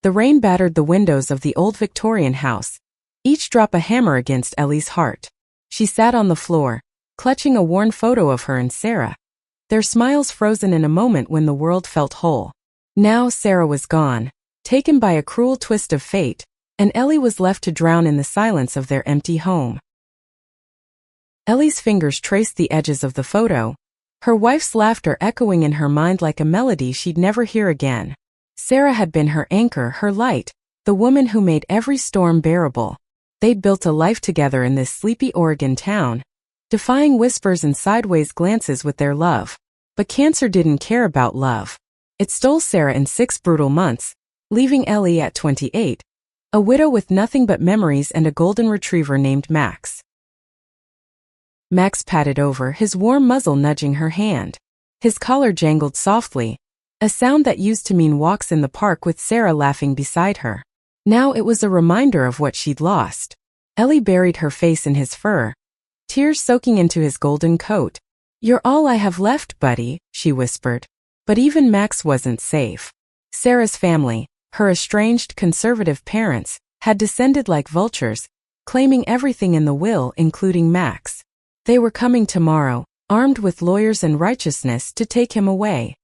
The rain battered the windows of the old Victorian house, each drop a hammer against Ellie's heart. She sat on the floor, clutching a worn photo of her and Sarah, their smiles frozen in a moment when the world felt whole. Now Sarah was gone, taken by a cruel twist of fate, and Ellie was left to drown in the silence of their empty home. Ellie's fingers traced the edges of the photo, her wife's laughter echoing in her mind like a melody she'd never hear again. Sarah had been her anchor, her light, the woman who made every storm bearable. They'd built a life together in this sleepy Oregon town, defying whispers and sideways glances with their love. But cancer didn't care about love. It stole Sarah in 6 brutal months, leaving Ellie at 28, a widow with nothing but memories and a golden retriever named Max. Max patted over, his warm muzzle nudging her hand. His collar jangled softly, a sound that used to mean walks in the park with Sarah laughing beside her. Now it was a reminder of what she'd lost. Ellie buried her face in his fur, tears soaking into his golden coat. "You're all I have left, buddy," she whispered. But even Max wasn't safe. Sarah's family, her estranged conservative parents, had descended like vultures, claiming everything in the will, including Max. They were coming tomorrow, armed with lawyers and righteousness to take him away.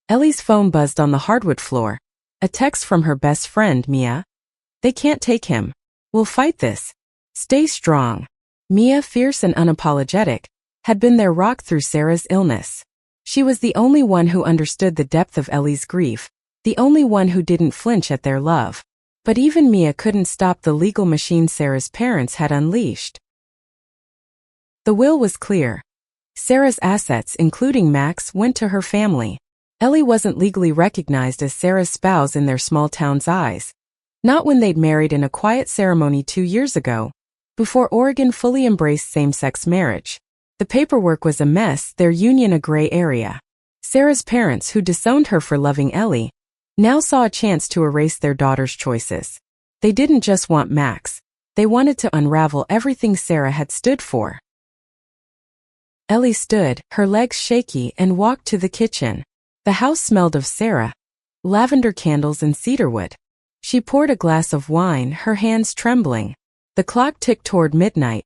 Ellie's phone buzzed on the hardwood floor. A text from her best friend, Mia. "They can't take him. We'll fight this. Stay strong." Mia, fierce and unapologetic, had been their rock through Sarah's illness. She was the only one who understood the depth of Ellie's grief, the only one who didn't flinch at their love. But even Mia couldn't stop the legal machine Sarah's parents had unleashed. The will was clear. Sarah's assets, including Max, went to her family. Ellie wasn't legally recognized as Sarah's spouse in their small town's eyes. Not when they'd married in a quiet ceremony 2 years ago, before Oregon fully embraced same-sex marriage. The paperwork was a mess, their union a gray area. Sarah's parents, who disowned her for loving Ellie, now saw a chance to erase their daughter's choices. They didn't just want Max. They wanted to unravel everything Sarah had stood for. Ellie stood, her legs shaky, and walked to the kitchen. The house smelled of Sarah, lavender candles and cedarwood. She poured a glass of wine, her hands trembling. The clock ticked toward midnight,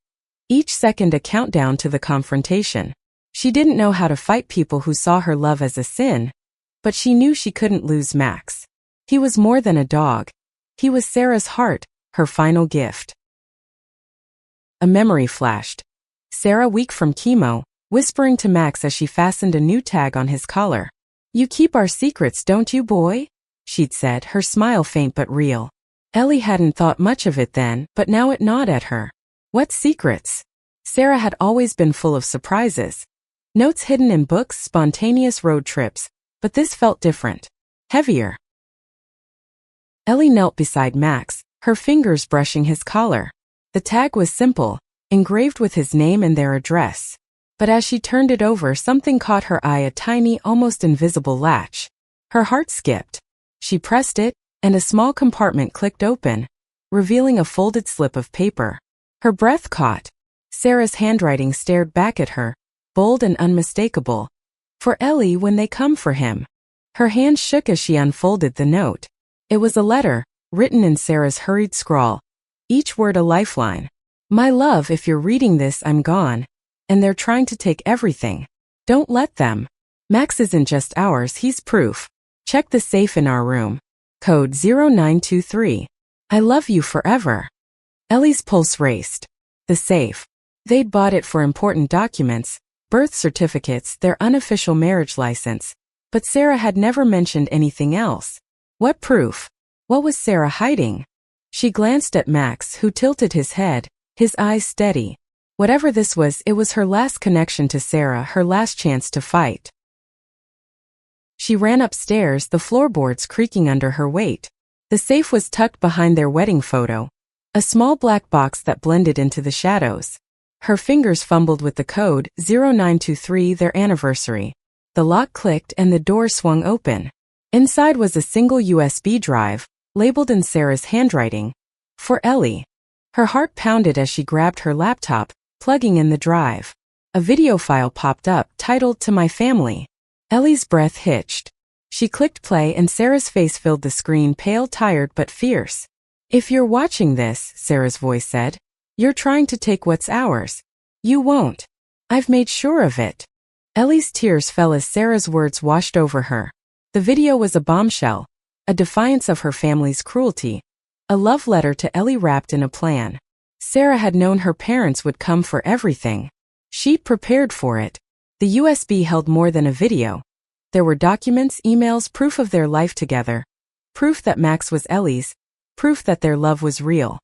each second a countdown to the confrontation. She didn't know how to fight people who saw her love as a sin, but she knew she couldn't lose Max. He was more than a dog. He was Sarah's heart, her final gift. A memory flashed. Sarah, weak from chemo, whispering to Max as she fastened a new tag on his collar. "You keep our secrets, don't you, boy?" she'd said, her smile faint but real. Ellie hadn't thought much of it then, but now it gnawed at her. What secrets? Sarah had always been full of surprises. Notes hidden in books, spontaneous road trips, but this felt different. Heavier. Ellie knelt beside Max, her fingers brushing his collar. The tag was simple, engraved with his name and their address. But as she turned it over, something caught her eye, a tiny, almost invisible latch. Her heart skipped. She pressed it, and a small compartment clicked open, revealing a folded slip of paper. Her breath caught. Sarah's handwriting stared back at her, bold and unmistakable. "For Ellie when they come for him." Her hand shook as she unfolded the note. It was a letter, written in Sarah's hurried scrawl, each word a lifeline. "My love, if you're reading this, I'm gone. And they're trying to take everything. Don't let them. Max isn't just ours, he's proof. Check the safe in our room. Code 0923. I love you forever." Ellie's pulse raced. The safe. They'd bought it for important documents, birth certificates, their unofficial marriage license. But Sarah had never mentioned anything else. What proof? What was Sarah hiding? She glanced at Max, who tilted his head, his eyes steady. Whatever this was, it was her last connection to Sarah, her last chance to fight. She ran upstairs, the floorboards creaking under her weight. The safe was tucked behind their wedding photo, a small black box that blended into the shadows. Her fingers fumbled with the code, 0923, their anniversary. The lock clicked and the door swung open. Inside was a single USB drive, labeled in Sarah's handwriting, "For Ellie." Her heart pounded as she grabbed her laptop, plugging in the drive. A video file popped up, titled "To My Family." Ellie's breath hitched. She clicked play and Sarah's face filled the screen, pale, tired, but fierce. "If you're watching this," Sarah's voice said, "you're trying to take what's ours. You won't. I've made sure of it." Ellie's tears fell as Sarah's words washed over her. The video was a bombshell, a defiance of her family's cruelty, a love letter to Ellie wrapped in a plan. Sarah had known her parents would come for everything. She'd prepared for it. The USB held more than a video. There were documents, emails, proof of their life together, proof that Max was Ellie's, proof that their love was real.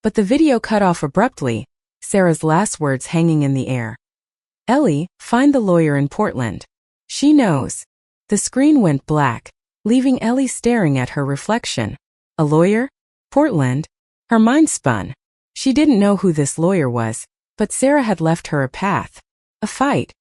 But the video cut off abruptly, Sarah's last words hanging in the air. "Ellie, find the lawyer in Portland. She knows." The screen went black, leaving Ellie staring at her reflection. A lawyer? Portland? Her mind spun. She didn't know who this lawyer was, but Sarah had left her a path. A fight.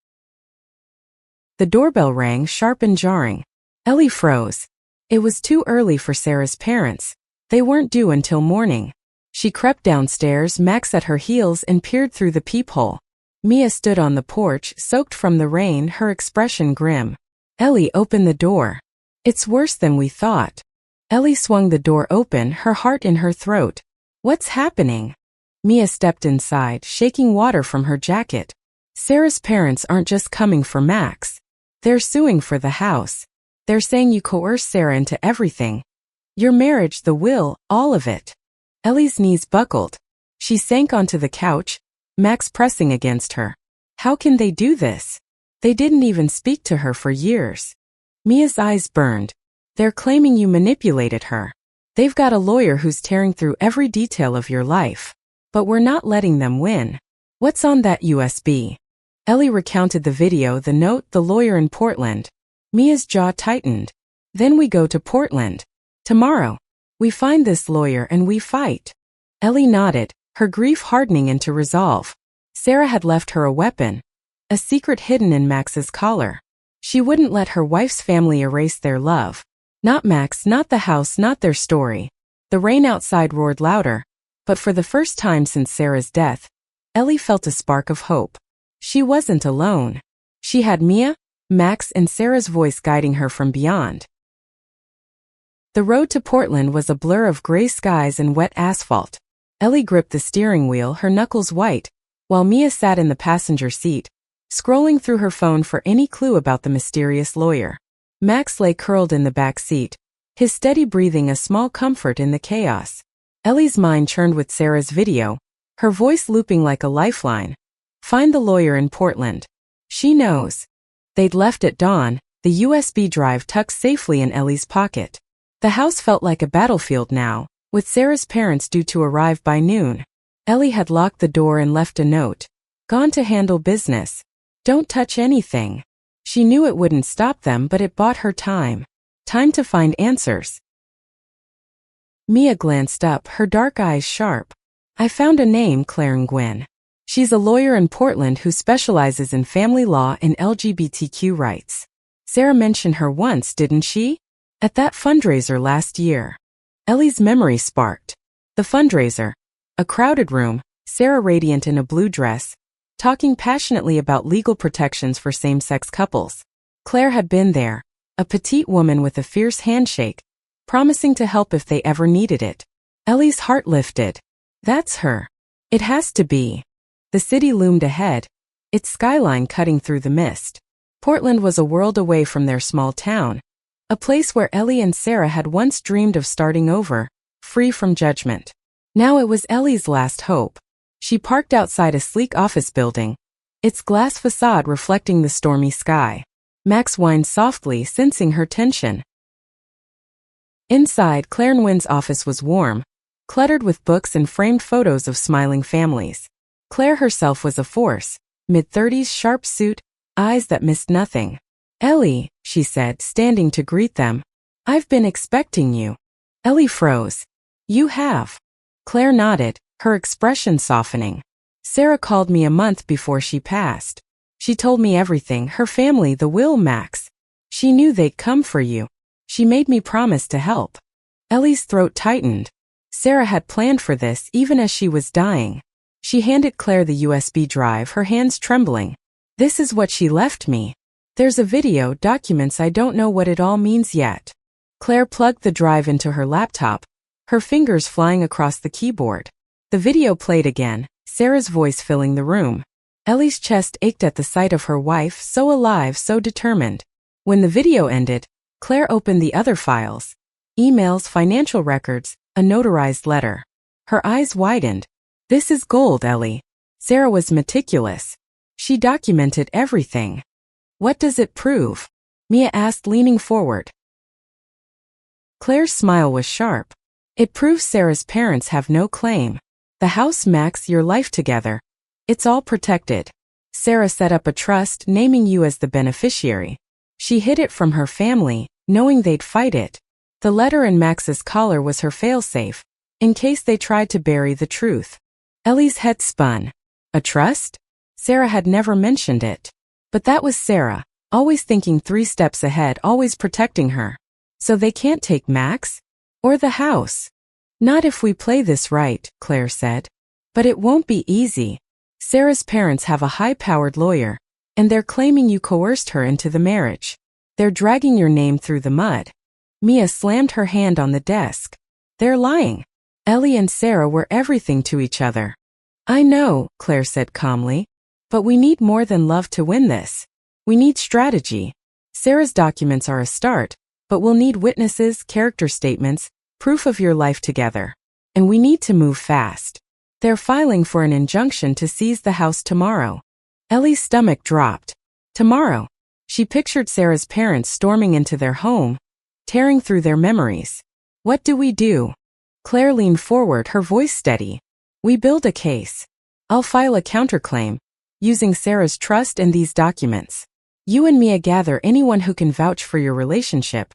The doorbell rang, sharp and jarring. Ellie froze. It was too early for Sarah's parents. They weren't due until morning. She crept downstairs, Max at her heels, and peered through the peephole. Mia stood on the porch, soaked from the rain, her expression grim. "Ellie, open the door. It's worse than we thought." Ellie swung the door open, her heart in her throat. "What's happening?" Mia stepped inside, shaking water from her jacket. "Sarah's parents aren't just coming for Max. They're suing for the house. They're saying you coerced Sarah into everything. Your marriage, the will, all of it." Ellie's knees buckled. She sank onto the couch, Max pressing against her. How can they do this? They didn't even speak to her for years. Mia's eyes burned. "They're claiming you manipulated her. They've got a lawyer who's tearing through every detail of your life. But we're not letting them win." "What's on that USB?" Ellie recounted the video, the note, the lawyer in Portland. Mia's jaw tightened. "Then we go to Portland. Tomorrow. We find this lawyer and we fight." Ellie nodded, her grief hardening into resolve. Sarah had left her a weapon. A secret hidden in Max's collar. She wouldn't let her wife's family erase their love. Not Max, not the house, not their story. The rain outside roared louder, but for the first time since Sarah's death, Ellie felt a spark of hope. She wasn't alone. She had Mia, Max, and Sarah's voice guiding her from beyond. The road to Portland was a blur of gray skies and wet asphalt. Ellie gripped the steering wheel, her knuckles white, while Mia sat in the passenger seat, scrolling through her phone for any clue about the mysterious lawyer. Max lay curled in the back seat, his steady breathing a small comfort in the chaos. Ellie's mind churned with Sarah's video, her voice looping like a lifeline. "Find the lawyer in Portland. She knows." They'd left at dawn, the USB drive tucked safely in Ellie's pocket. The house felt like a battlefield now, with Sarah's parents due to arrive by noon. Ellie had locked the door and left a note. "Gone to handle business. Don't touch anything." She knew it wouldn't stop them, but it bought her time. Time to find answers. Mia glanced up, her dark eyes sharp. "I found a name, Claire Nguyen. She's a lawyer in Portland who specializes in family law and LGBTQ rights. Sarah mentioned her once, didn't she? At that fundraiser last year." Ellie's memory sparked. The fundraiser. A crowded room, Sarah radiant in a blue dress, talking passionately about legal protections for same-sex couples. Claire had been there, a petite woman with a fierce handshake, promising to help if they ever needed it. Ellie's heart lifted. That's her. It has to be. The city loomed ahead, its skyline cutting through the mist. Portland was a world away from their small town, a place where Ellie and Sarah had once dreamed of starting over, free from judgment. Now it was Ellie's last hope. She parked outside a sleek office building, its glass facade reflecting the stormy sky. Max whined softly, sensing her tension. Inside, Claire Nguyen's office was warm, cluttered with books and framed photos of smiling families. Claire herself was a force, mid-30s, sharp suit, eyes that missed nothing. "Ellie," she said, standing to greet them. "I've been expecting you." Ellie froze. "You have." Claire nodded, her expression softening. "Sarah called me a month before she passed. She told me everything, her family, the will, Max. She knew they'd come for you. She made me promise to help." Ellie's throat tightened. Sarah had planned for this even as she was dying. She handed Claire the USB drive, her hands trembling. "This is what she left me. There's a video, documents, I don't know what it all means yet. Claire plugged the drive into her laptop, her fingers flying across the keyboard. The video played again, Sarah's voice filling the room. Ellie's chest ached at the sight of her wife, so alive, so determined. When the video ended, Claire opened the other files. Emails, financial records, a notarized letter. Her eyes widened. This is gold, Ellie. Sarah was meticulous. She documented everything. What does it prove? Mia asked, leaning forward. Claire's smile was sharp. It proves Sarah's parents have no claim. The house, Max, your life together. It's all protected. Sarah set up a trust, naming you as the beneficiary. She hid it from her family, knowing they'd fight it. The letter in Max's collar was her failsafe, in case they tried to bury the truth. Ellie's head spun. A trust? Sarah had never mentioned it. But that was Sarah, always thinking 3 steps ahead, always protecting her. So they can't take Max? Or the house? Not if we play this right, Claire said. But it won't be easy. Sarah's parents have a high-powered lawyer, and they're claiming you coerced her into the marriage. They're dragging your name through the mud. Mia slammed her hand on the desk. They're lying. Ellie and Sarah were everything to each other. I know, Claire said calmly. But we need more than love to win this. We need strategy. Sarah's documents are a start, but we'll need witnesses, character statements, proof of your life together. And we need to move fast. They're filing for an injunction to seize the house tomorrow. Ellie's stomach dropped. Tomorrow. She pictured Sarah's parents storming into their home, tearing through their memories. What do we do? Claire leaned forward, her voice steady. We build a case. I'll file a counterclaim, using Sarah's trust and these documents. You and Mia gather anyone who can vouch for your relationship.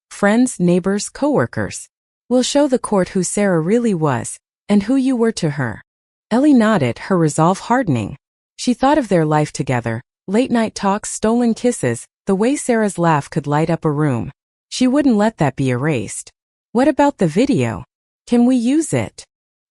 Friends, neighbors, coworkers. We'll show the court who Sarah really was, and who you were to her. Ellie nodded, her resolve hardening. She thought of their life together, late-night talks, stolen kisses, the way Sarah's laugh could light up a room. She wouldn't let that be erased. What about the video? Can we use it?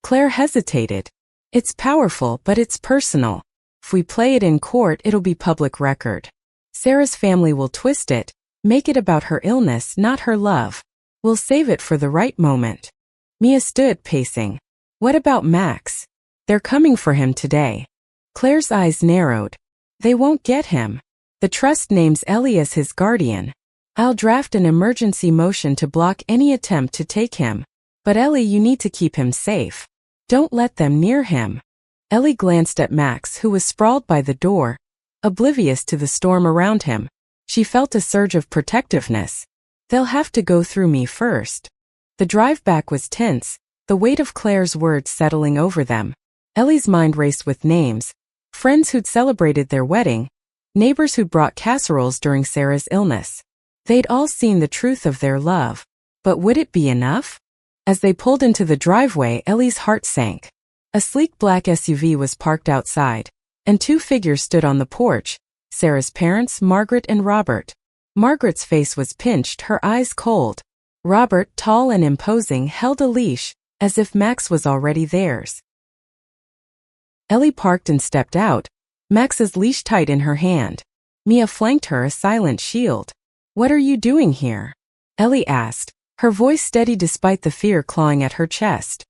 Claire hesitated. It's powerful, but it's personal. If we play it in court, it'll be public record. Sarah's family will twist it, make it about her illness, not her love. We'll save it for the right moment. Mia stood, pacing. What about Max? They're coming for him today. Claire's eyes narrowed. They won't get him. The trust names Ellie as his guardian. I'll draft an emergency motion to block any attempt to take him. But Ellie, you need to keep him safe. Don't let them near him. Ellie glanced at Max, who was sprawled by the door, oblivious to the storm around him. She felt a surge of protectiveness. They'll have to go through me first. The drive back was tense, the weight of Claire's words settling over them. Ellie's mind raced with names. Friends who'd celebrated their wedding, neighbors who'd brought casseroles during Sarah's illness. They'd all seen the truth of their love. But would it be enough? As they pulled into the driveway, Ellie's heart sank. A sleek black SUV was parked outside, and 2 figures stood on the porch, Sarah's parents, Margaret and Robert. Margaret's face was pinched, her eyes cold. Robert, tall and imposing, held a leash, as if Max was already theirs. Ellie parked and stepped out, Max's leash tight in her hand. Mia flanked her, a silent shield. What are you doing here? Ellie asked, her voice steady despite the fear clawing at her chest.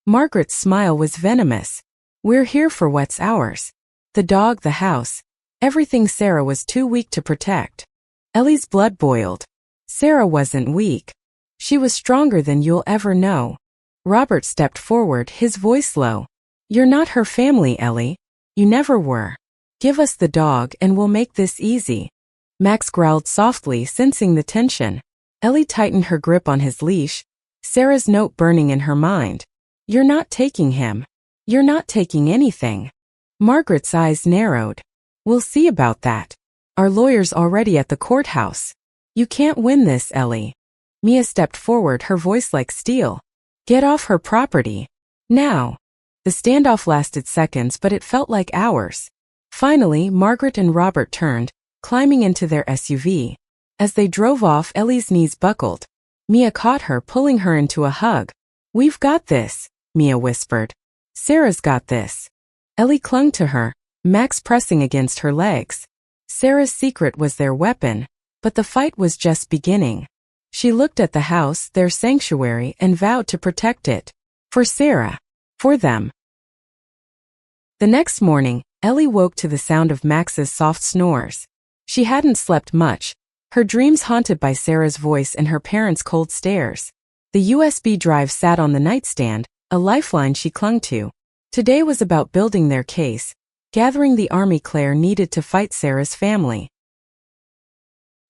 Margaret's smile was venomous. We're here for what's ours. The dog, the house, everything Sarah was too weak to protect. Ellie's blood boiled. Sarah wasn't weak. She was stronger than you'll ever know. Robert stepped forward, his voice low. You're not her family, Ellie. You never were. Give us the dog and we'll make this easy. Max growled softly, sensing the tension. Ellie tightened her grip on his leash, Sarah's note burning in her mind. You're not taking him. You're not taking anything. Margaret's eyes narrowed. We'll see about that. Our lawyer's already at the courthouse. You can't win this, Ellie. Mia stepped forward, her voice like steel. Get off her property. Now. The standoff lasted seconds, but it felt like hours. Finally, Margaret and Robert turned, climbing into their SUV. As they drove off, Ellie's knees buckled. Mia caught her, pulling her into a hug. We've got this, Mia whispered. Sarah's got this. Ellie clung to her, Max pressing against her legs. Sarah's secret was their weapon, but the fight was just beginning. She looked at the house, their sanctuary, and vowed to protect it. For Sarah. For them. The next morning, Ellie woke to the sound of Max's soft snores. She hadn't slept much, her dreams haunted by Sarah's voice and her parents' cold stares. The USB drive sat on the nightstand, a lifeline she clung to. Today was about building their case, gathering the army Claire needed to fight Sarah's family.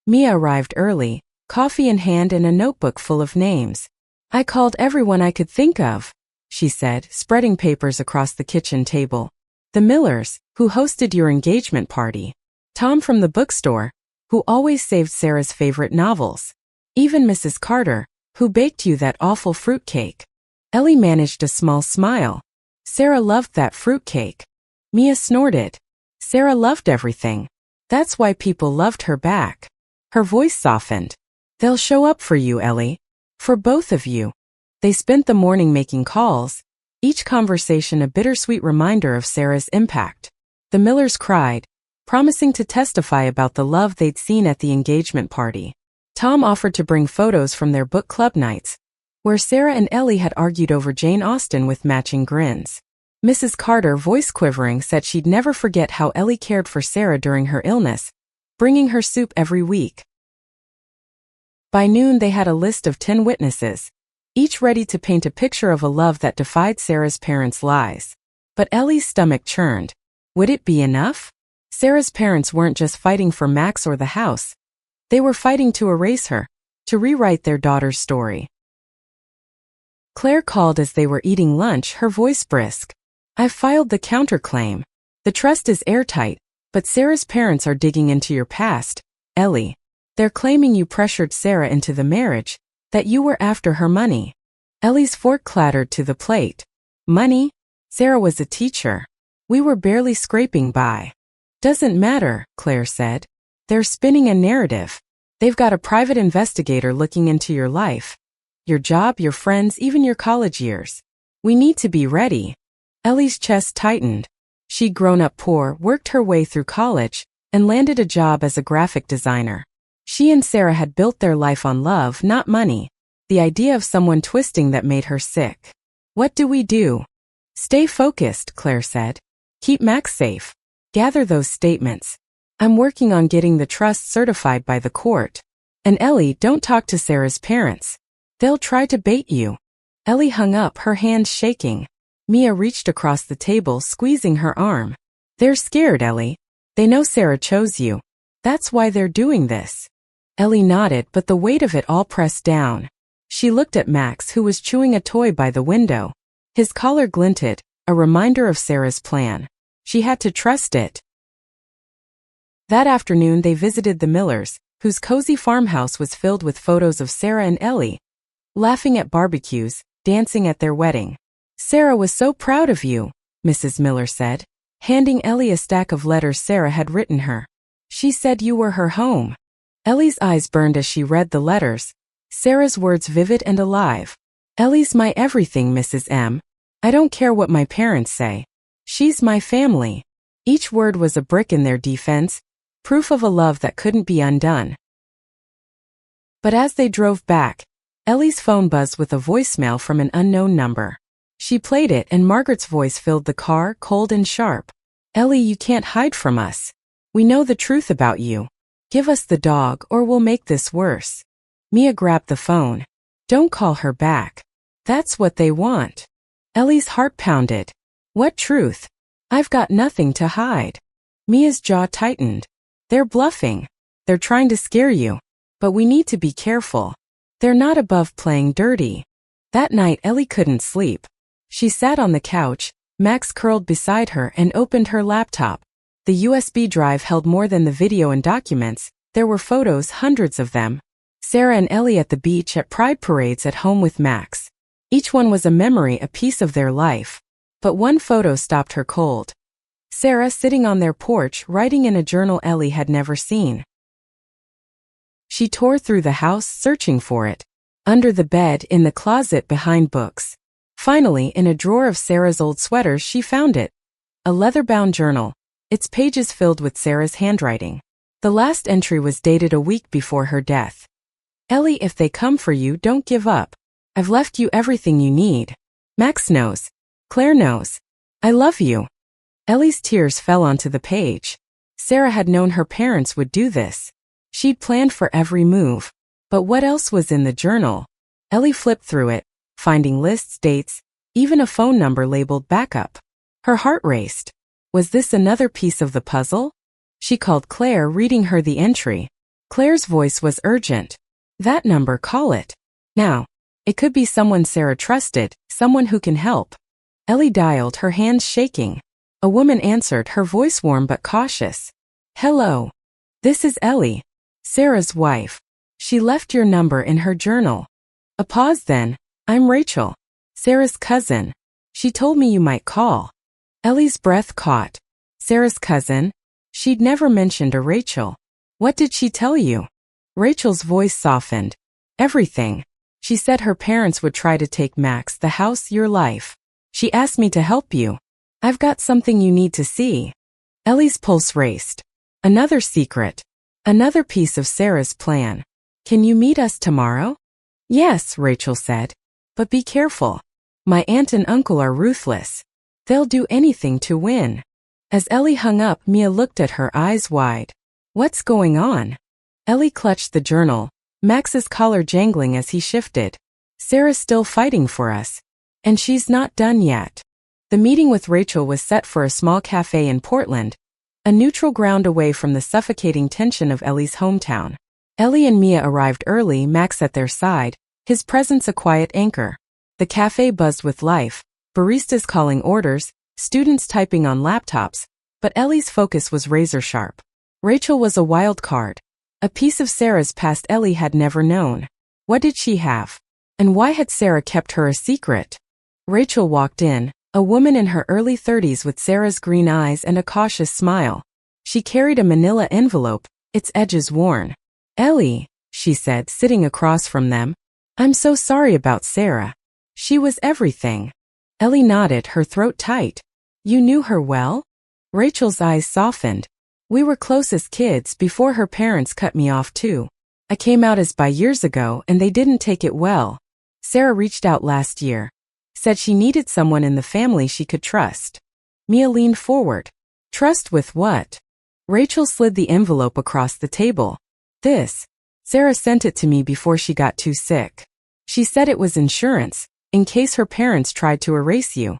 Mia arrived early, coffee in hand and a notebook full of names. "I called everyone I could think of," she said, spreading papers across the kitchen table. "The Millers, who hosted your engagement party. Tom from the bookstore, who always saved Sarah's favorite novels. Even Mrs. Carter, who baked you that awful fruitcake." Ellie managed a small smile. Sarah loved that fruitcake. Mia snorted. Sarah loved everything. That's why people loved her back. Her voice softened. "They'll show up for you, Ellie. For both of you." They spent the morning making calls, each conversation a bittersweet reminder of Sarah's impact. The Millers cried, promising to testify about the love they'd seen at the engagement party. Tom offered to bring photos from their book club nights, where Sarah and Ellie had argued over Jane Austen with matching grins. Mrs. Carter, voice quivering, said she'd never forget how Ellie cared for Sarah during her illness, bringing her soup every week. By noon they had a list of 10 witnesses, each ready to paint a picture of a love that defied Sarah's parents' lies. But Ellie's stomach churned. Would it be enough? Sarah's parents weren't just fighting for Max or the house. They were fighting to erase her, to rewrite their daughter's story. Claire called as they were eating lunch, her voice brisk. "I've filed the counterclaim. The trust is airtight, but Sarah's parents are digging into your past, Ellie. They're claiming you pressured Sarah into the marriage, that you were after her money." Ellie's fork clattered to the plate. "Money? Sarah was a teacher. We were barely scraping by." "Doesn't matter," Claire said. "They're spinning a narrative. They've got a private investigator looking into your life, your job, your friends, even your college years. We need to be ready." Ellie's chest tightened. She'd grown up poor, worked her way through college, and landed a job as a graphic designer. She and Sarah had built their life on love, not money. The idea of someone twisting that made her sick. "What do we do?" "Stay focused," Claire said. "Keep Max safe. Gather those statements. I'm working on getting the trust certified by the court. And Ellie, don't talk to Sarah's parents. They'll try to bait you." Ellie hung up, her hands shaking. Mia reached across the table, squeezing her arm. "They're scared, Ellie. They know Sarah chose you. That's why they're doing this." Ellie nodded, but the weight of it all pressed down. She looked at Max, who was chewing a toy by the window. His collar glinted, a reminder of Sarah's plan. She had to trust it. That afternoon they visited the Millers, whose cozy farmhouse was filled with photos of Sarah and Ellie, laughing at barbecues, dancing at their wedding. "Sarah was so proud of you," Mrs. Miller said, handing Ellie a stack of letters Sarah had written her. "She said you were her home." Ellie's eyes burned as she read the letters, Sarah's words vivid and alive. "Ellie's my everything, Mrs. M. I don't care what my parents say. She's my family." Each word was a brick in their defense, proof of a love that couldn't be undone. But as they drove back, Ellie's phone buzzed with a voicemail from an unknown number. She played it and Margaret's voice filled the car, cold and sharp. "Ellie, you can't hide from us. We know the truth about you. Give us the dog or we'll make this worse." Mia grabbed the phone. "Don't call her back. That's what they want." Ellie's heart pounded. "What truth? I've got nothing to hide." Mia's jaw tightened. "They're bluffing. They're trying to scare you. But we need to be careful. They're not above playing dirty." That night Ellie couldn't sleep. She sat on the couch, Max curled beside her, and opened her laptop. The USB drive held more than the video and documents. There were photos, hundreds of them. Sarah and Ellie at the beach, at pride parades, at home with Max. Each one was a memory, a piece of their life. But one photo stopped her cold. Sarah sitting on their porch, writing in a journal Ellie had never seen. She tore through the house, searching for it. Under the bed, in the closet, behind books. Finally, in a drawer of Sarah's old sweaters, she found it. A leather-bound journal, its pages filled with Sarah's handwriting. The last entry was dated a week before her death. Ellie, if they come for you, don't give up. I've left you everything you need. Max knows. Claire knows. I love you. Ellie's tears fell onto the page. Sarah had known her parents would do this. She'd planned for every move. But what else was in the journal? Ellie flipped through it, finding lists, dates, even a phone number labeled backup. Her heart raced. Was this another piece of the puzzle? She called Claire, reading her the entry. Claire's voice was urgent. That number, call it. Now. It could be someone Sarah trusted, someone who can help. Ellie dialed, her hands shaking. A woman answered, her voice warm but cautious. Hello. This is Ellie, Sarah's wife. She left your number in her journal. A pause then. I'm Rachel, Sarah's cousin. She told me you might call. Ellie's breath caught. Sarah's cousin? She'd never mentioned a Rachel. What did she tell you? Rachel's voice softened. Everything. She said her parents would try to take Max, the house, your life. She asked me to help you. I've got something you need to see. Ellie's pulse raced. Another secret. Another piece of Sarah's plan. Can you meet us tomorrow? Yes, Rachel said. But be careful. My aunt and uncle are ruthless. They'll do anything to win. As Ellie hung up, Mia looked at her, eyes wide. What's going on? Ellie clutched the journal, Max's collar jangling as he shifted. Sarah's still fighting for us. And she's not done yet. The meeting with Rachel was set for a small cafe in Portland, a neutral ground away from the suffocating tension of Ellie's hometown. Ellie and Mia arrived early, Max at their side, his presence a quiet anchor. The cafe buzzed with life, baristas calling orders, students typing on laptops, but Ellie's focus was razor-sharp. Rachel was a wild card. A piece of Sarah's past Ellie had never known. What did she have? And why had Sarah kept her a secret? Rachel walked in, a woman in her early 30s with Sarah's green eyes and a cautious smile. She carried a manila envelope, its edges worn. Ellie, she said, sitting across from them. I'm so sorry about Sarah. She was everything. Ellie nodded, her throat tight. You knew her well? Rachel's eyes softened. We were close as kids before her parents cut me off too. I came out as bi years ago and they didn't take it well. Sarah reached out last year. Said she needed someone in the family she could trust. Mia leaned forward. Trust with what? Rachel slid the envelope across the table. This. Sarah sent it to me before she got too sick. She said it was insurance, in case her parents tried to erase you.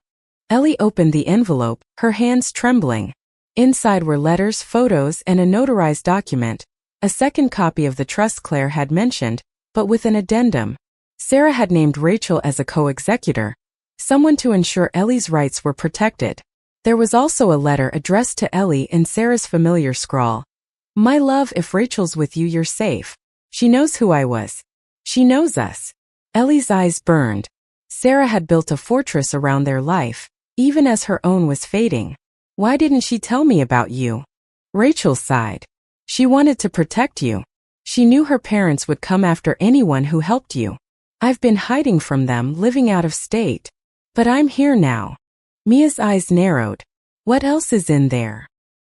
Ellie opened the envelope, her hands trembling. Inside were letters, photos, and a notarized document, a second copy of the trust Claire had mentioned, but with an addendum. Sarah had named Rachel as a co-executor, someone to ensure Ellie's rights were protected. There was also a letter addressed to Ellie in Sarah's familiar scrawl. My love, if Rachel's with you, you're safe. She knows who I was. She knows us. Ellie's eyes burned. Sarah had built a fortress around their life, even as her own was fading. Why didn't she tell me about you? Rachel sighed. She wanted to protect you. She knew her parents would come after anyone who helped you. I've been hiding from them, living out of state. But I'm here now. Mia's eyes narrowed. What else is in there?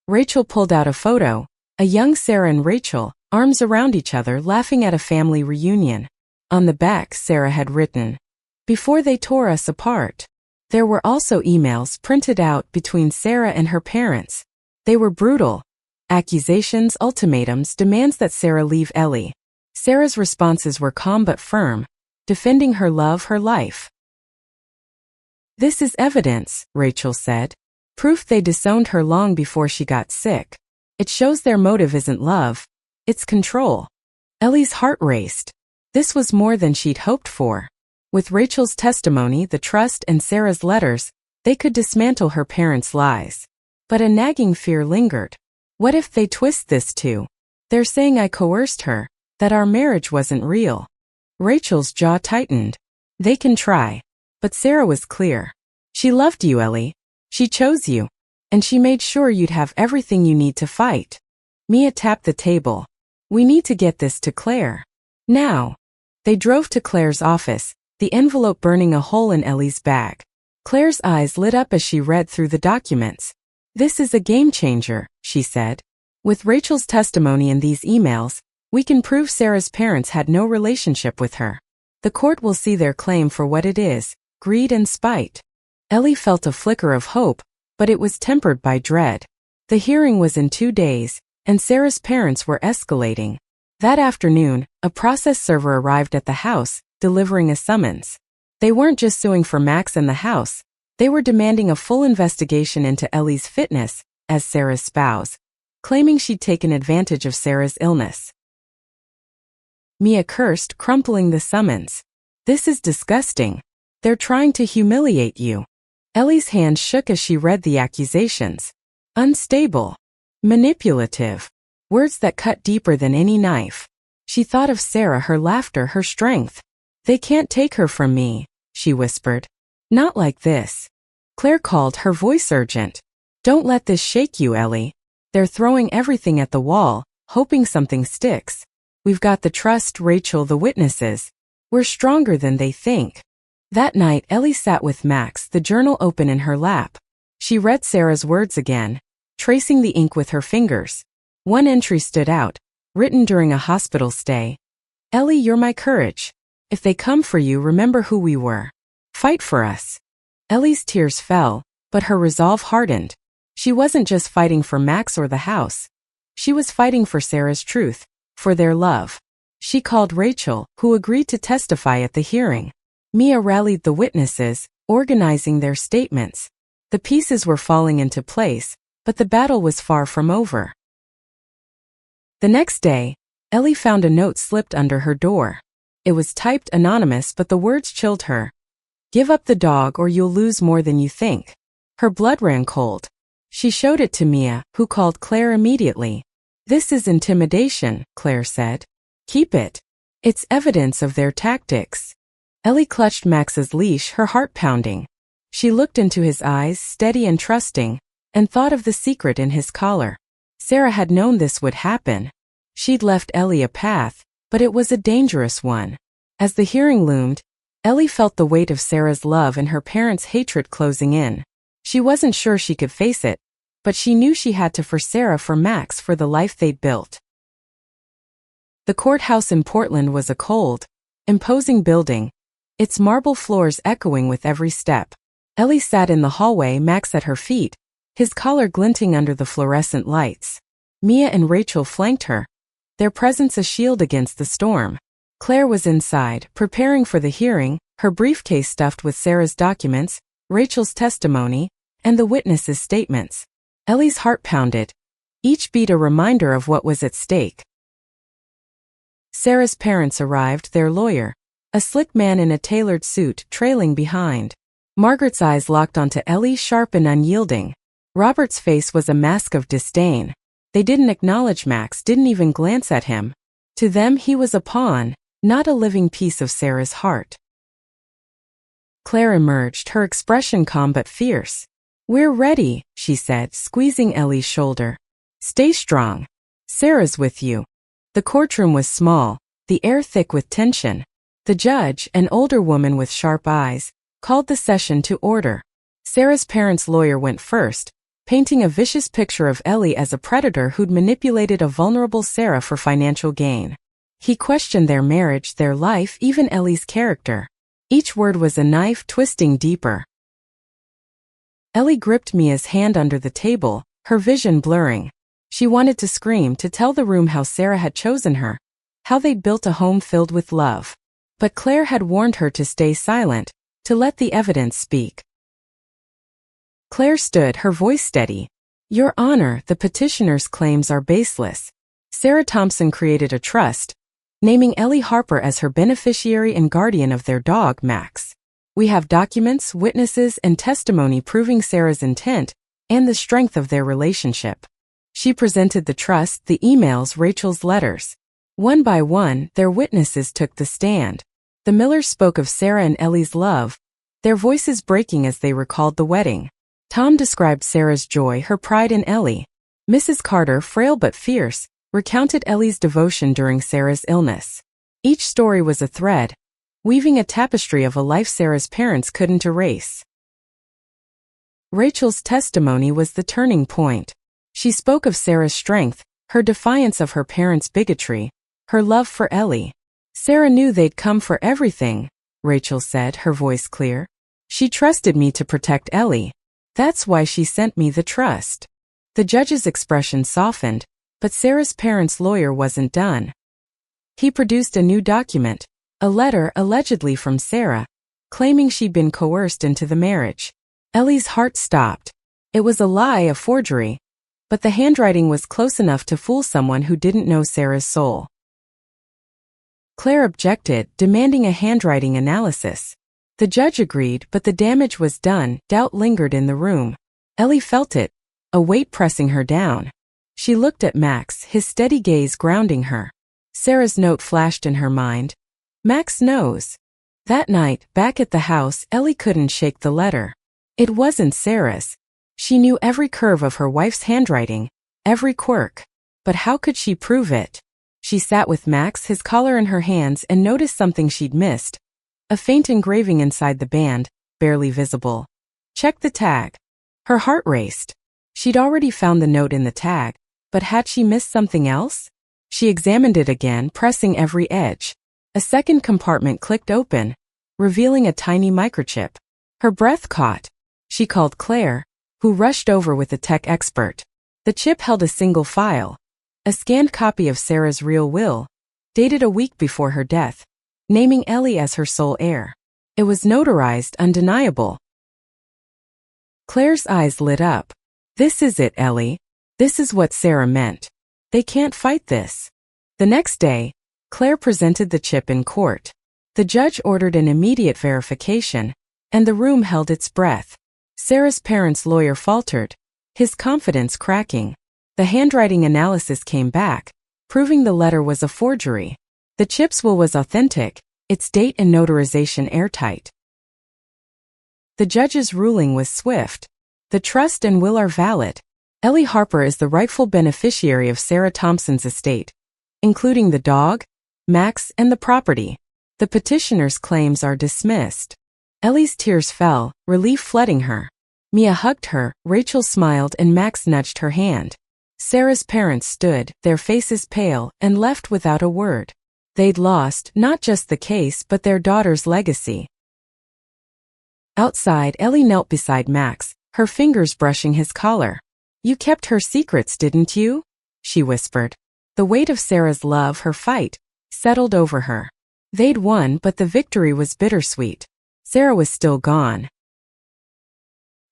Rachel pulled out a photo, a young Sarah and Rachel, arms around each other, laughing at a family reunion. On the back, Sarah had written, "Before they tore us apart." There were also emails printed out between Sarah and her parents. They were brutal. Accusations, ultimatums, demands that Sarah leave Ellie. Sarah's responses were calm but firm, defending her love, her life. This is evidence, Rachel said. Proof they disowned her long before she got sick. It shows their motive isn't love, it's control. Ellie's heart raced. This was more than she'd hoped for. With Rachel's testimony, the trust, and Sarah's letters, they could dismantle her parents' lies. But a nagging fear lingered. What if they twist this too? They're saying I coerced her, that our marriage wasn't real. Rachel's jaw tightened. They can try. But Sarah was clear. She loved you, Ellie. She chose you. And she made sure you'd have everything you need to fight. Mia tapped the table. We need to get this to Claire. Now. They drove to Claire's office, the envelope burning a hole in Ellie's bag. Claire's eyes lit up as she read through the documents. This is a game changer, she said. With Rachel's testimony in these emails, we can prove Sarah's parents had no relationship with her. The court will see their claim for what it is, greed and spite. Ellie felt a flicker of hope, but it was tempered by dread. The hearing was in 2 days, and Sarah's parents were escalating. That afternoon, a process server arrived at the house, delivering a summons. They weren't just suing for Max and the house, they were demanding a full investigation into Ellie's fitness as Sarah's spouse, claiming she'd taken advantage of Sarah's illness. Mia cursed, crumpling the summons. "This is disgusting. They're trying to humiliate you." Ellie's hand shook as she read the accusations. Unstable. Manipulative. Words that cut deeper than any knife. She thought of Sarah, her laughter, her strength. "They can't take her from me," she whispered. "Not like this." Claire called, her voice urgent. "Don't let this shake you, Ellie. They're throwing everything at the wall, hoping something sticks. We've got the trust, Rachel, the witnesses. We're stronger than they think." That night, Ellie sat with Max, the journal open in her lap. She read Sarah's words again, tracing the ink with her fingers. One entry stood out, written during a hospital stay. "Ellie, you're my courage. If they come for you, remember who we were. Fight for us." Ellie's tears fell, but her resolve hardened. She wasn't just fighting for Max or the house. She was fighting for Sarah's truth, for their love. She called Rachel, who agreed to testify at the hearing. Mia rallied the witnesses, organizing their statements. The pieces were falling into place, but the battle was far from over. The next day, Ellie found a note slipped under her door. It was typed anonymous, but the words chilled her. "Give up the dog or you'll lose more than you think." Her blood ran cold. She showed it to Mia, who called Claire immediately. "This is intimidation," Claire said. "Keep it. It's evidence of their tactics." Ellie clutched Max's leash, her heart pounding. She looked into his eyes, steady and trusting, and thought of the secret in his collar. Sarah had known this would happen. She'd left Ellie a path, but it was a dangerous one. As the hearing loomed, Ellie felt the weight of Sarah's love and her parents' hatred closing in. She wasn't sure she could face it, but she knew she had to, for Sarah, for Max, for the life they'd built. The courthouse in Portland was a cold, imposing building, its marble floors echoing with every step. Ellie sat in the hallway, Max at her feet, his collar glinting under the fluorescent lights. Mia and Rachel flanked her, their presence a shield against the storm. Claire was inside, preparing for the hearing, her briefcase stuffed with Sarah's documents, Rachel's testimony, and the witnesses' statements. Ellie's heart pounded, each beat a reminder of what was at stake. Sarah's parents arrived, their lawyer, a slick man in a tailored suit, trailing behind. Margaret's eyes locked onto Ellie, sharp and unyielding. Robert's face was a mask of disdain. They didn't acknowledge Max, didn't even glance at him. To them, he was a pawn, not a living piece of Sarah's heart. Claire emerged, her expression calm but fierce. "We're ready," she said, squeezing Ellie's shoulder. "Stay strong. Sarah's with you." The courtroom was small, the air thick with tension. The judge, an older woman with sharp eyes, called the session to order. Sarah's parents' lawyer went first, painting a vicious picture of Ellie as a predator who'd manipulated a vulnerable Sarah for financial gain. He questioned their marriage, their life, even Ellie's character. Each word was a knife, twisting deeper. Ellie gripped Mia's hand under the table, her vision blurring. She wanted to scream, to tell the room how Sarah had chosen her, how they'd built a home filled with love. But Claire had warned her to stay silent, to let the evidence speak. Claire stood, her voice steady. "Your Honor, the petitioner's claims are baseless. Sarah Thompson created a trust, naming Ellie Harper as her beneficiary and guardian of their dog, Max. We have documents, witnesses, and testimony proving Sarah's intent and the strength of their relationship." She presented the trust, the emails, Rachel's letters. One by one, their witnesses took the stand. The Millers spoke of Sarah and Ellie's love, their voices breaking as they recalled the wedding. Tom described Sarah's joy, her pride in Ellie. Mrs. Carter, frail but fierce, recounted Ellie's devotion during Sarah's illness. Each story was a thread, weaving a tapestry of a life Sarah's parents couldn't erase. Rachel's testimony was the turning point. She spoke of Sarah's strength, her defiance of her parents' bigotry, her love for Ellie. Sarah knew they'd come for everything, Rachel said, her voice clear. She trusted me to protect Ellie. That's why she sent me the trust. The judge's expression softened, but Sarah's parents' lawyer wasn't done. He produced a new document, a letter allegedly from Sarah, claiming she'd been coerced into the marriage. Ellie's heart stopped. It was a lie, a forgery, but the handwriting was close enough to fool someone who didn't know Sarah's soul. Claire objected, demanding a handwriting analysis. The judge agreed, but the damage was done. Doubt lingered in the room. Ellie felt it, a weight pressing her down. She looked at Max, his steady gaze grounding her. Sarah's note flashed in her mind. Max knows. That night, back at the house, Ellie couldn't shake the letter. It wasn't Sarah's. She knew every curve of her wife's handwriting, every quirk. But how could she prove it? She sat with Max, his collar in her hands, and noticed something she'd missed. A faint engraving inside the band, barely visible. Check the tag. Her heart raced. She'd already found the note in the tag, but had she missed something else? She examined it again, pressing every edge. A second compartment clicked open, revealing a tiny microchip. Her breath caught. She called Claire, who rushed over with a tech expert. The chip held a single file, a scanned copy of Sarah's real will, dated a week before her death, naming Ellie as her sole heir. It was notarized, undeniable. Claire's eyes lit up. This is it, Ellie. This is what Sarah meant. They can't fight this. The next day, Claire presented the chip in court. The judge ordered an immediate verification, and the room held its breath. Sarah's parents' lawyer faltered, his confidence cracking. The handwriting analysis came back, proving the letter was a forgery. The chip's will was authentic, its date and notarization airtight. The judge's ruling was swift. The trust and will are valid. Ellie Harper is the rightful beneficiary of Sarah Thompson's estate, including the dog, Max, and the property. The petitioner's claims are dismissed. Ellie's tears fell, relief flooding her. Mia hugged her, Rachel smiled, and Max nudged her hand. Sarah's parents stood, their faces pale, and left without a word. They'd lost not just the case but their daughter's legacy. Outside, Ellie knelt beside Max, her fingers brushing his collar. You kept her secrets, didn't you? She whispered. The weight of Sarah's love, her fight, settled over her. They'd won, but the victory was bittersweet. Sarah was still gone.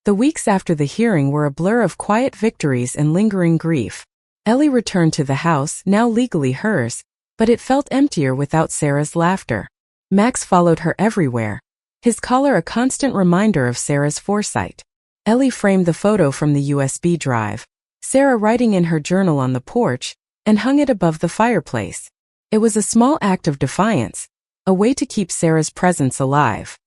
The weeks after the hearing were a blur of quiet victories and lingering grief. Ellie returned to the house, now legally hers, but it felt emptier without Sarah's laughter. Max followed her everywhere, his collar a constant reminder of Sarah's foresight. Ellie framed the photo from the USB drive, Sarah writing in her journal on the porch, and hung it above the fireplace. It was a small act of defiance, a way to keep Sarah's presence alive.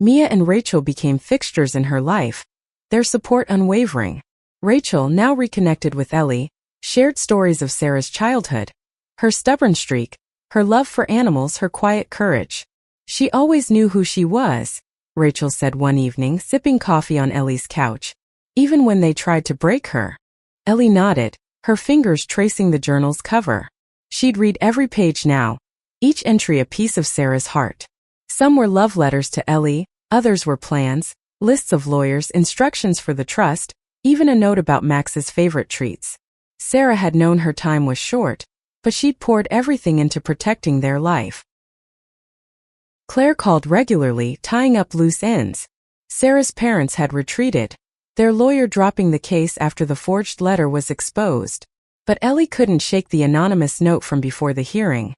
Mia and Rachel became fixtures in her life, their support unwavering. Rachel, now reconnected with Ellie, shared stories of Sarah's childhood, her stubborn streak, her love for animals, her quiet courage. She always knew who she was, Rachel said one evening, sipping coffee on Ellie's couch, even when they tried to break her. Ellie nodded, her fingers tracing the journal's cover. She'd read every page now, each entry a piece of Sarah's heart. Some were love letters to Ellie, others were plans, lists of lawyers, instructions for the trust, even a note about Max's favorite treats. Sarah had known her time was short, but she'd poured everything into protecting their life. Claire called regularly, tying up loose ends. Sarah's parents had retreated, their lawyer dropping the case after the forged letter was exposed. But Ellie couldn't shake the anonymous note from before the hearing.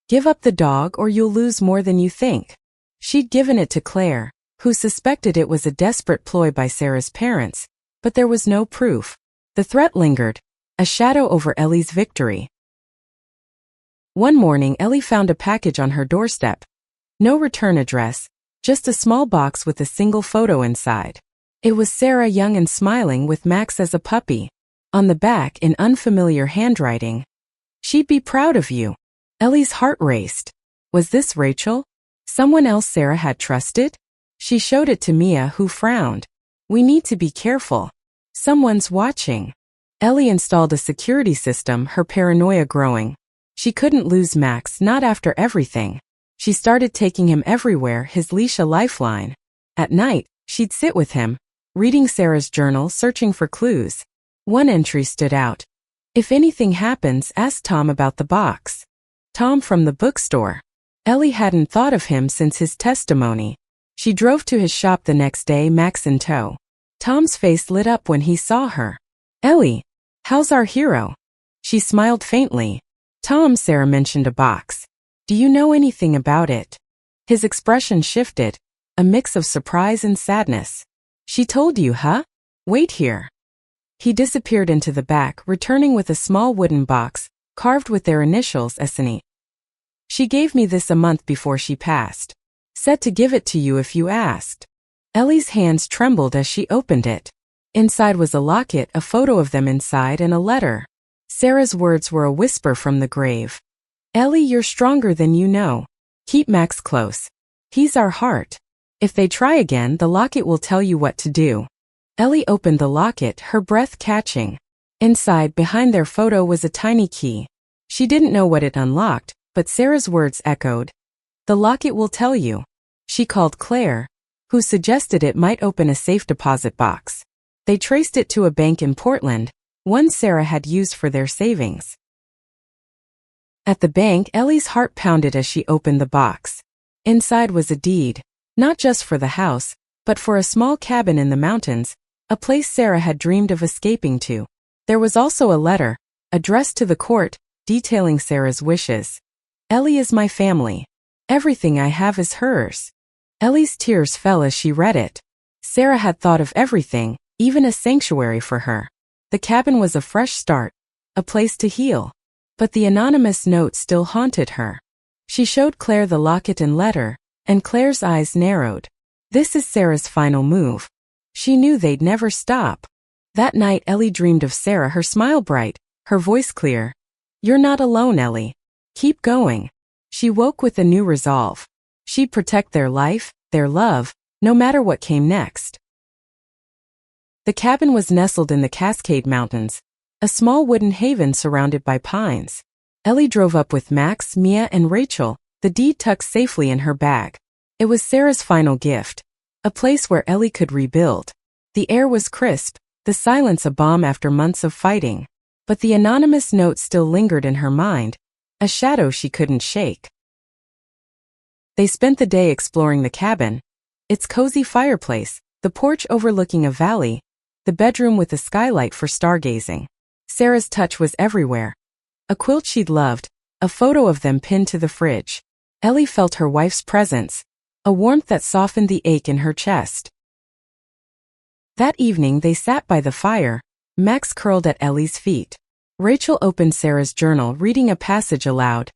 Give up the dog or you'll lose more than you think. She'd given it to Claire, who suspected it was a desperate ploy by Sarah's parents, but there was no proof. The threat lingered, a shadow over Ellie's victory. One morning, Ellie found a package on her doorstep. No return address, just a small box with a single photo inside. It was Sarah, young and smiling, with Max as a puppy. On the back, in unfamiliar handwriting, "She'd be proud of you." Ellie's heart raced. Was this Rachel? Someone else Sarah had trusted? She showed it to Mia, who frowned. We need to be careful. Someone's watching. Ellie installed a security system, her paranoia growing. She couldn't lose Max, not after everything. She started taking him everywhere, his leash a lifeline. At night, she'd sit with him, reading Sarah's journal, searching for clues. One entry stood out. If anything happens, ask Tom about the box. Tom from the bookstore. Ellie hadn't thought of him since his testimony. She drove to his shop the next day, Max in tow. Tom's face lit up when he saw her. Ellie, how's our hero? She smiled faintly. Tom, Sarah mentioned a box. Do you know anything about it? His expression shifted, a mix of surprise and sadness. She told you, huh? Wait here. He disappeared into the back, returning with a small wooden box, carved with their initials, SNE. She gave me this a month before she passed. Said to give it to you if you asked. Ellie's hands trembled as she opened it. Inside was a locket, a photo of them inside, and a letter. Sarah's words were a whisper from the grave. Ellie, you're stronger than you know. Keep Max close. He's our heart. If they try again, the locket will tell you what to do. Ellie opened the locket, her breath catching. Inside, behind their photo, was a tiny key. She didn't know what it unlocked, but Sarah's words echoed. The locket will tell you. She called Claire, who suggested it might open a safe deposit box. They traced it to a bank in Portland, one Sarah had used for their savings. At the bank, Ellie's heart pounded as she opened the box. Inside was a deed, not just for the house, but for a small cabin in the mountains, a place Sarah had dreamed of escaping to. There was also a letter, addressed to the court, detailing Sarah's wishes. Ellie is my family. Everything I have is hers. Ellie's tears fell as she read it. Sarah had thought of everything, even a sanctuary for her. The cabin was a fresh start, a place to heal. But the anonymous note still haunted her. She showed Claire the locket and letter, and Claire's eyes narrowed. This is Sarah's final move. She knew they'd never stop. That night Ellie dreamed of Sarah, her smile bright, her voice clear. You're not alone, Ellie. Keep going. She woke with a new resolve. She'd protect their life, their love, no matter what came next. The cabin was nestled in the Cascade Mountains, a small wooden haven surrounded by pines. Ellie drove up with Max, Mia, and Rachel, the deed tucked safely in her bag. It was Sarah's final gift, a place where Ellie could rebuild. The air was crisp, the silence a balm after months of fighting. But the anonymous note still lingered in her mind, a shadow she couldn't shake. They spent the day exploring the cabin, its cozy fireplace, the porch overlooking a valley, the bedroom with a skylight for stargazing. Sarah's touch was everywhere. A quilt she'd loved, a photo of them pinned to the fridge. Ellie felt her wife's presence, a warmth that softened the ache in her chest. That evening they sat by the fire, Max curled at Ellie's feet. Rachel opened Sarah's journal, reading a passage aloud.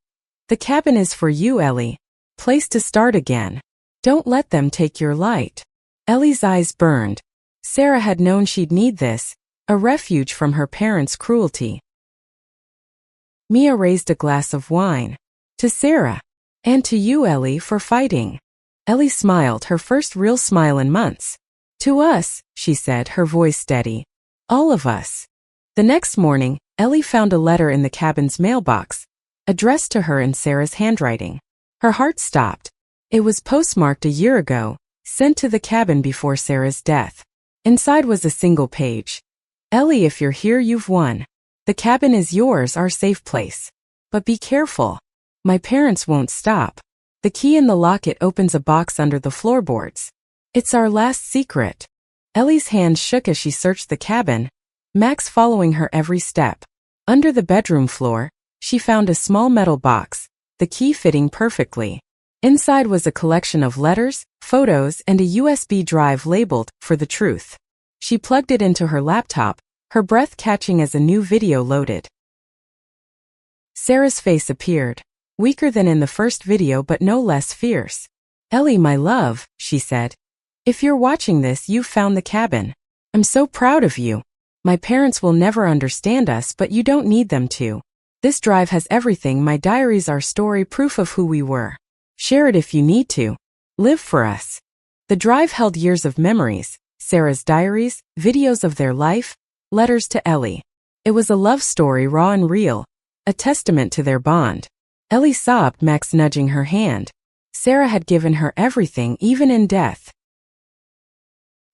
The cabin is for you, Ellie. Place to start again. Don't let them take your light. Ellie's eyes burned. Sarah had known she'd need this, a refuge from her parents' cruelty. Mia raised a glass of wine. To Sarah. And to you, Ellie, for fighting. Ellie smiled, her first real smile in months. To us, she said, her voice steady. All of us. The next morning, Ellie found a letter in the cabin's mailbox, addressed to her in Sarah's handwriting. Her heart stopped. It was postmarked a year ago, sent to the cabin before Sarah's death. Inside was a single page. Ellie, if you're here, you've won. The cabin is yours, our safe place. But be careful. My parents won't stop. The key in the locket opens a box under the floorboards. It's our last secret. Ellie's hands shook as she searched the cabin, Max following her every step. Under the bedroom floor, she found a small metal box, the key fitting perfectly. Inside was a collection of letters, photos, and a USB drive labeled, For the Truth. She plugged it into her laptop, her breath catching as a new video loaded. Sarah's face appeared, weaker than in the first video but no less fierce. Ellie, my love, she said. If you're watching this, you've found the cabin. I'm so proud of you. My parents will never understand us, but you don't need them to. This drive has everything, my diaries, our story, proof of who we were. Share it if you need to. Live for us. The drive held years of memories, Sarah's diaries, videos of their life, letters to Ellie. It was a love story, raw and real, a testament to their bond. Ellie sobbed, Max nudging her hand. Sarah had given her everything, even in death.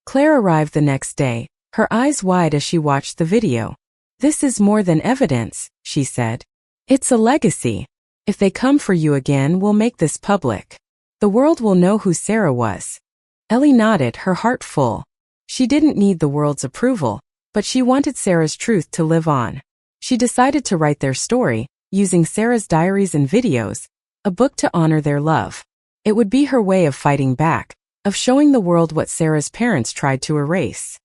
Claire arrived the next day, her eyes wide as she watched the video. "This is more than evidence," she said. "It's a legacy. If they come for you again, we'll make this public. The world will know who Sarah was." Ellie nodded, her heart full. She didn't need the world's approval, but she wanted Sarah's truth to live on. She decided to write their story, using Sarah's diaries and videos, a book to honor their love. It would be her way of fighting back, of showing the world what Sarah's parents tried to erase.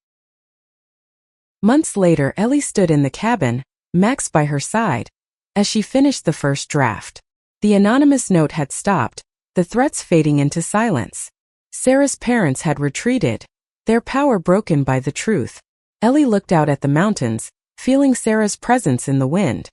Months later, Ellie stood in the cabin, Max by her side, as she finished the first draft. The anonymous note had stopped, the threats fading into silence. Sarah's parents had retreated, their power broken by the truth. Ellie looked out at the mountains, feeling Sarah's presence in the wind.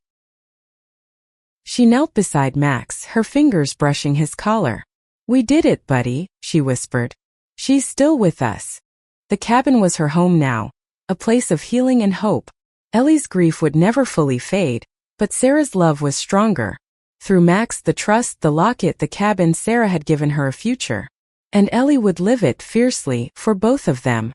She knelt beside Max, her fingers brushing his collar. "We did it, buddy," she whispered. "She's still with us." The cabin was her home now, a place of healing and hope. Ellie's grief would never fully fade, but Sarah's love was stronger. Through Max, the trust, the locket, the cabin, Sarah had given her a future. And Ellie would live it fiercely, for both of them.